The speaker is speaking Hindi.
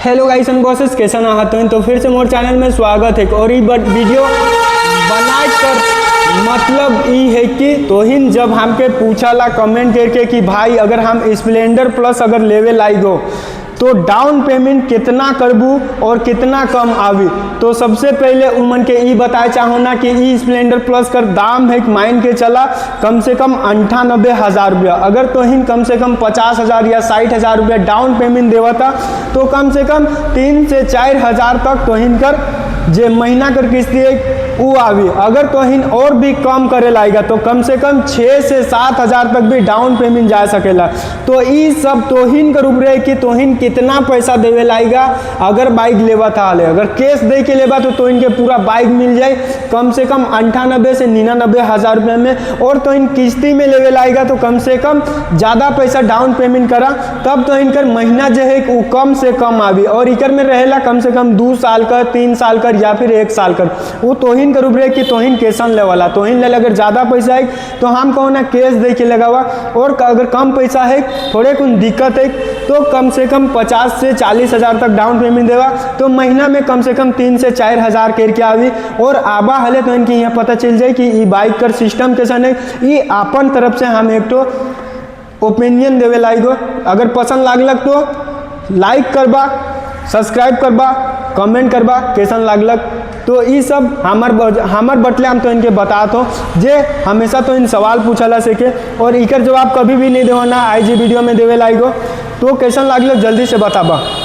हेलो गाइस एंड बॉसेस, कैसा ना आते हैं तो फिर से मोर चैनल में स्वागत है। और ये वीडियो बना कर मतलब ये है कि तोहिन जब हमके पूछाला कमेंट करके कि भाई अगर हम स्प्लेंडर प्लस अगर लेवे लाइगो तो डाउन पेमेंट कितना करबू और कितना कम आवी। तो सबसे पहले उमन के ई बताए चाहो ना कि ई स्प्लेंडर प्लस कर दाम है मान के चला कम से कम 98,000 रुपया। अगर तोहिन कम से कम 50,000 या 60,000 रुपया डाउन पेमेंट देवता तो कम से कम 3 से 4,000 तक तोहिन कर जे महीना कर किस्ती है वो आवी। अगर तोहिन और भी कम करे लाएगा तो कम से कम 6 से 7,000 तक भी डाउन पेमेंट जा सकेला। तो ये सब तोहिन कर ऊपर कि तोहिन कितना पैसा देवे लाएगा। अगर बाइक लेवा था अगर कैश दे के लेवा तो तोहिन के पूरा बाइक मिल जाए कम से कम 98 से 99,000 रुपये में। और तोहिन किस्ती में लेवे लाएगा तो कम से कम ज़्यादा पैसा डाउन पेमेंट करा तब तो इनकर महीना जो है वो कम से कम आवी। और इकर में रहेला कम से कम 2 साल का 3 साल का या फिर 1 साल का। वो तोहिन कर ऊपर कि तोहिन कैसन ले वाला तोहिन ले अगर ज़्यादा पैसा है तो हम कहो ना कैश दे के लगावा। और अगर कम पैसा है थोड़े कुछ दिक्कत है तो कम से कम 50 से 40,000 तक डाउन पेमेंट देवा तो महीना में कम से कम 3 से 4,000 करके आवी। और आबा हले तो इनकी यहाँ पता चल जाए कि ये बाइक कर सिस्टम कैसन है। ये अपन तरफ से हम एक तो ओपिनियन देवे लाइगो। अगर पसंद लागलक तो लाइक करबा, सब्सक्राइब करबा, कमेंट करबा कैसन लागलक। तो ये सब हमार बटले हम तो इनके बताते हो जे हमेशा तो इन सवाल पूछला से के और इकर जवाब कभी भी नहीं देना आई जी वीडियो में देवे लाइगो। तो कैसन लागल जल्दी से बताबा।